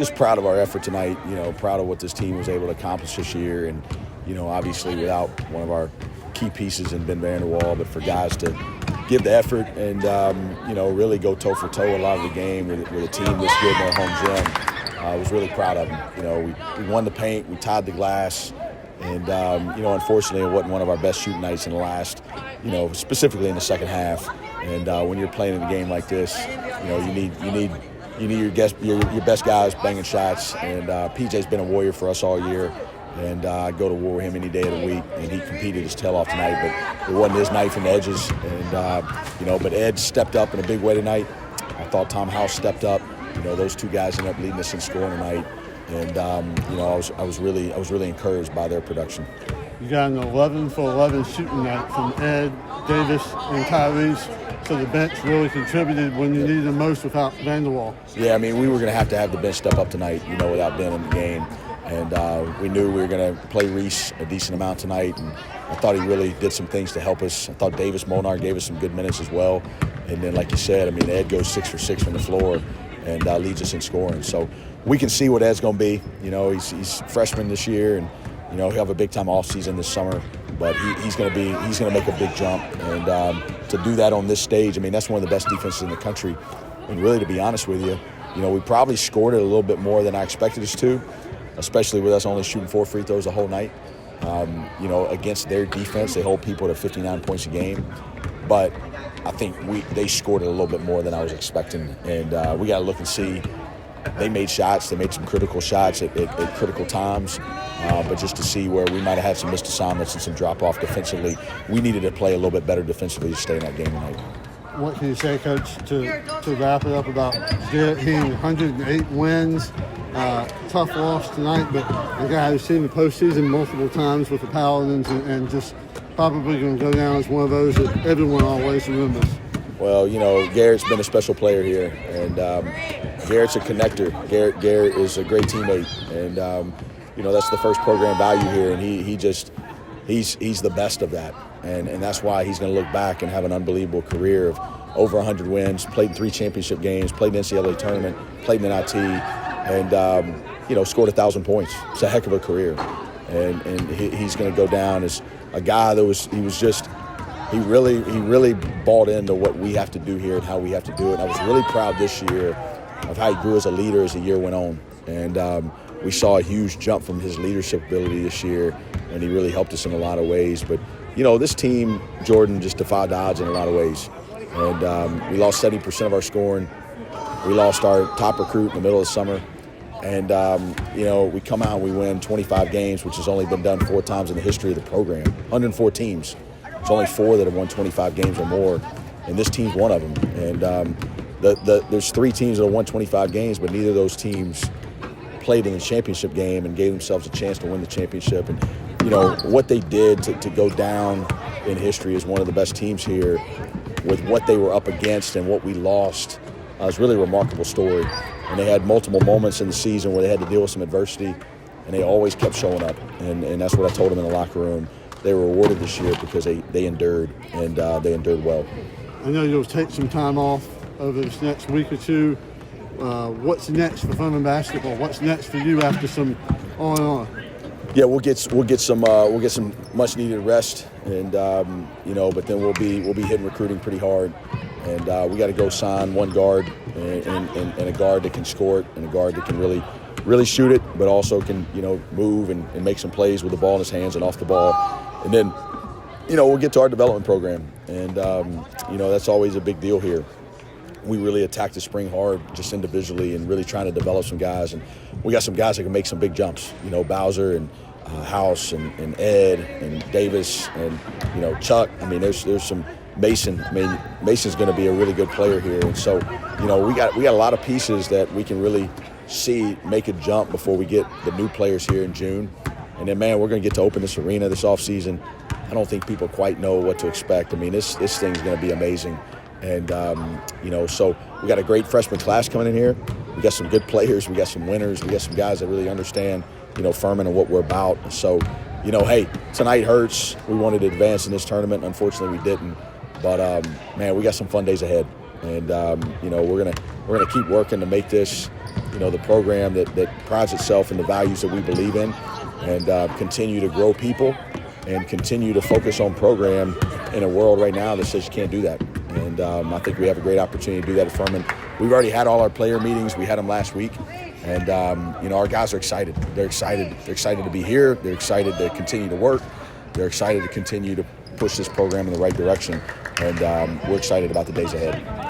Just proud of our effort tonight, proud of what this team was able to accomplish this year. And, obviously without one of our key pieces in Ben Vanderwall, but for guys to give the effort and, really go toe for toe a lot of the game with a team this good in their home gym. I was really proud of them. We won the paint, we tied the glass, and, unfortunately it wasn't one of our best shooting nights in the last, specifically in the second half. And when you're playing in a game like this, you need your best guys banging shots, and PJ's been a warrior for us all year, and I go to war with him any day of the week, and he competed his tail off tonight, but it wasn't his night from the edges, and but Ed stepped up in a big way tonight. I thought Tom House stepped up. Those two guys ended up leading us in scoring tonight, and I was really encouraged by their production. You got an 11 for 11 shooting night from Ed, Davis, and Tyrese. So the bench really contributed when you needed them most without Vanderwall. Yeah, we were going to have the bench step up tonight, without Ben in the game. And we knew we were going to play Reese a decent amount tonight. And I thought he really did some things to help us. I thought Davis Molnar gave us some good minutes as well. And then, like you said, Ed goes 6 for 6 from the floor and leads us in scoring. So we can see what Ed's going to be. He's freshman this year, and he'll have a big time off season this summer. But he's going to make a big jump, and to do that on this stage, that's one of the best defenses in the country. And really, to be honest with you, we probably scored it a little bit more than I expected us to, especially with us only shooting 4 free throws the whole night. Against their defense, they hold people to 59 points a game, but I think they scored it a little bit more than I was expecting, and we got to look and see. They made shots. They made some critical shots at critical times. But just to see where we might have had some missed assignments and some drop-off defensively, we needed to play a little bit better defensively to stay in that game tonight. What can you say, Coach, to wrap it up about Garrett hitting 108 wins? Tough loss tonight, but a guy who's seen the postseason multiple times with the Paladins and just probably going to go down as one of those that everyone always remembers. Well, Garrett's been a special player here, and Garrett's a connector. Garrett is a great teammate, and that's the first program value here, and he's the best of that, and that's why he's going to look back and have an unbelievable career of over 100 wins, played in 3 championship games, played in the NCAA tournament, played in NIT, and scored 1,000 points. It's a heck of a career, and he's going to go down as a guy that he really bought into what we have to do here and how we have to do it. And I was really proud this year of how he grew as a leader as the year went on. And we saw a huge jump from his leadership ability this year, and he really helped us in a lot of ways. But, this team, Jordan, just defied the odds in a lot of ways. And we lost 70% of our scoring. We lost our top recruit in the middle of the summer. And, we come out and we win 25 games, which has only been done 4 times in the history of the program. 104 teams. There's only 4 that have won 25 games or more, and this team's one of them. And there's 3 teams that have won 25 games, but neither of those teams played in the championship game and gave themselves a chance to win the championship. And, what they did to go down in history as one of the best teams here with what they were up against and what we lost is really a remarkable story. And they had multiple moments in the season where they had to deal with some adversity, and they always kept showing up. And that's what I told them in the locker room. They were rewarded this year because they endured, and they endured well. I know you'll take some time off over this next week or two. What's next for Furman basketball? What's next for you after some on? Yeah, we'll get some much needed rest, and but then we'll be hitting recruiting pretty hard, and we got to go sign one guard and a guard that can score it, and a guard that can really shoot it, but also can move and make some plays with the ball in his hands and off the ball. And then, we'll get to our development program, and, that's always a big deal here. We really attacked the spring hard just individually and really trying to develop some guys. And we got some guys that can make some big jumps, Bowser and House and Ed and Davis and, Chuck. There's some Mason. Mason's going to be a really good player here. And so, we got a lot of pieces that we can really see make a jump before we get the new players here in June. And then, man, we're going to get to open this arena this offseason. I don't think people quite know what to expect. This thing's going to be amazing. And, so we got a great freshman class coming in here. We got some good players. We got some winners. We got some guys that really understand, Furman and what we're about. So, hey, tonight hurts. We wanted to advance in this tournament. Unfortunately, we didn't. But, man, we got some fun days ahead. And, we're gonna keep working to make this the program that prides itself in the values that we believe in, and continue to grow people and continue to focus on program in a world right now that says you can't do that. And I think we have a great opportunity to do that at Furman. We've already had all our player meetings. We had them last week. And, our guys are excited. They're excited. They're excited to be here. They're excited to continue to work. They're excited to continue to push this program in the right direction. And we're excited about the days ahead.